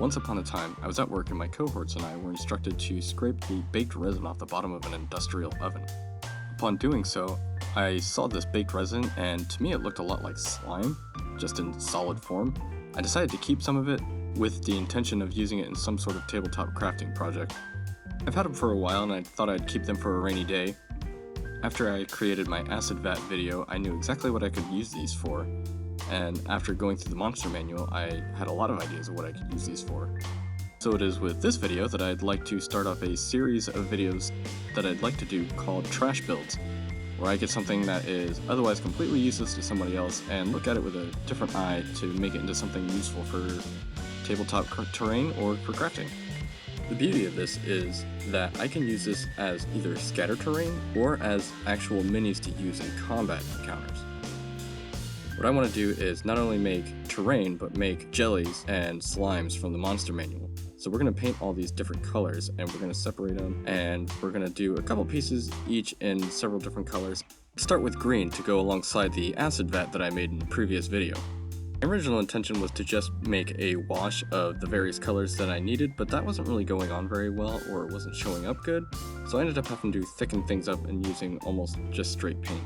Once upon a time, I was at work and my cohorts and I were instructed to scrape the baked resin off the bottom of an industrial oven. Upon doing so, I saw this baked resin and to me it looked a lot like slime, just in solid form. I decided to keep some of it with the intention of using it in some sort of tabletop crafting project. I've had them for a while and I thought I'd keep them for a rainy day. After I created my acid vat video, I knew exactly what I could use these for. And after going through the monster manual, I had a lot of ideas of what I could use these for. So it is with this video that I'd like to start off a series of videos that I'd like to do called trash builds, where I get something that is otherwise completely useless to somebody else and look at it with a different eye to make it into something useful for tabletop terrain or for crafting. The beauty of this is that I can use this as either scatter terrain or as actual minis to use in combat encounters. What I want to do is not only make terrain, but make jellies and slimes from the monster manual. So we're going to paint all these different colors and we're going to separate them and we're going to do a couple pieces each in several different colors. Start with green to go alongside the acid vat that I made in the previous video. My original intention was to just make a wash of the various colors that I needed, but that wasn't really going on very well or it wasn't showing up good, so I ended up having to thicken things up and using almost just straight paint.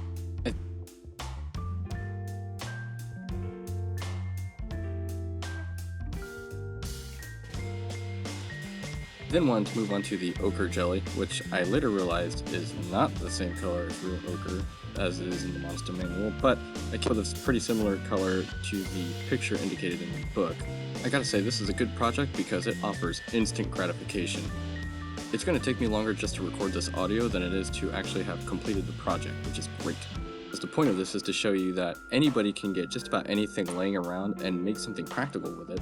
Then wanted to move on to the ochre jelly, which I later realized is not the same color as real ochre as it is in the monster manual, but I came up with a pretty similar color to the picture indicated in the book. I gotta say, this is a good project because it offers instant gratification. It's going to take me longer just to record this audio than it is to actually have completed the project, which is great. Because the point of this is to show you that anybody can get just about anything laying around and make something practical with it.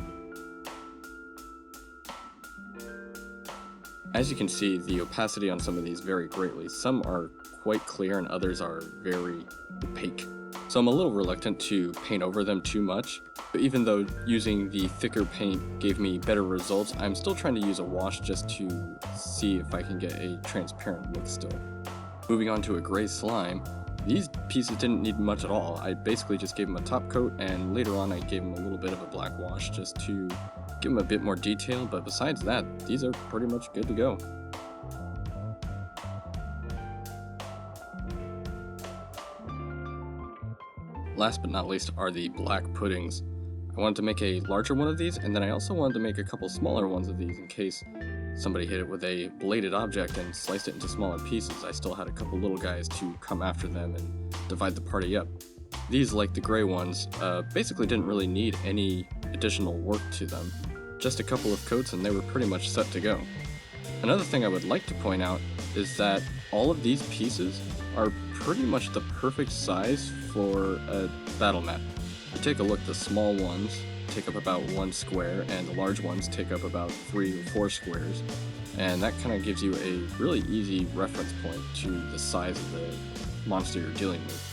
As you can see, the opacity on some of these vary greatly. Some are quite clear and others are very opaque. So I'm a little reluctant to paint over them too much, but even though using the thicker paint gave me better results, I'm still trying to use a wash just to see if I can get a transparent look still. Moving on to a gray slime, these pieces didn't need much at all. I basically just gave them a top coat and later on I gave them a little bit of a black wash just to give them a bit more detail, but besides that, these are pretty much good to go. Last but not least are the black puddings. I wanted to make a larger one of these, and then I also wanted to make a couple smaller ones of these in case somebody hit it with a bladed object and sliced it into smaller pieces. I still had a couple little guys to come after them and divide the party up. These, like the gray ones, basically didn't really need any additional work to them. Just a couple of coats and they were pretty much set to go. Another thing I would like to point out is that all of these pieces are pretty much the perfect size for a battle map. You take a look, the small ones take up about 1 square and the large ones take up about 3 or 4 squares, and that kind of gives you a really easy reference point to the size of the monster you're dealing with.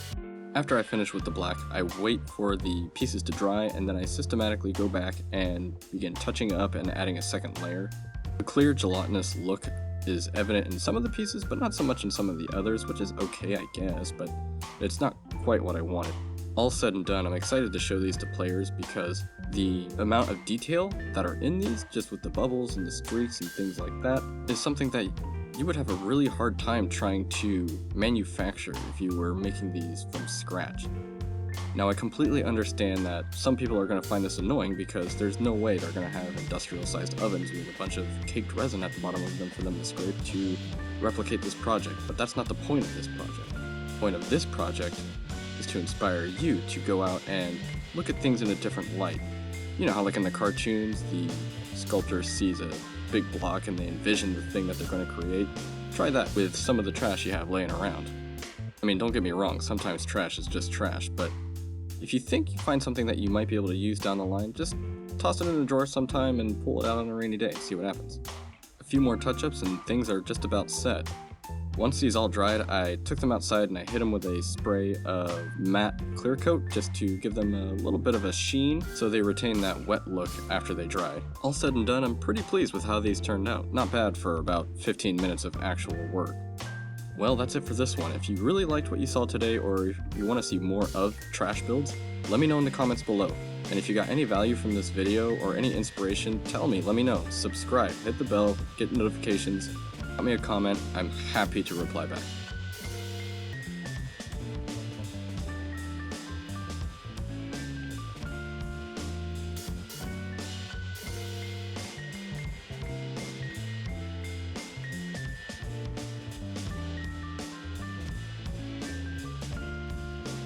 After I finish with the black, I wait for the pieces to dry and then I systematically go back and begin touching up and adding a second layer. The clear gelatinous look is evident in some of the pieces, but not so much in some of the others, which is okay I guess, but it's not quite what I wanted. All said and done, I'm excited to show these to players because the amount of detail that are in these, just with the bubbles and the streaks and things like that, is something that you would have a really hard time trying to manufacture if you were making these from scratch. Now I completely understand that some people are going to find this annoying because there's no way they're going to have industrial sized ovens with a bunch of caked resin at the bottom of them for them to scrape to replicate this project, but that's not the point of this project. The point of this project is to inspire you to go out and look at things in a different light. You know how like in the cartoons, the sculptor sees a big block and they envision the thing that they're going to create. Try that with some of the trash you have laying around. I mean, don't get me wrong, sometimes trash is just trash, but if you think you find something that you might be able to use down the line, just toss it in a drawer sometime and pull it out on a rainy day, see what happens. A few more touch-ups and things are just about set. Once these all dried, I took them outside and I hit them with a spray of matte clear coat just to give them a little bit of a sheen so they retain that wet look after they dry. All said and done, I'm pretty pleased with how these turned out. Not bad for about 15 minutes of actual work. Well, that's it for this one. If you really liked what you saw today or if you want to see more of trash builds, let me know in the comments below. And if you got any value from this video or any inspiration, tell me, let me know. Subscribe, hit the bell, get notifications, drop me a comment. I'm happy to reply back.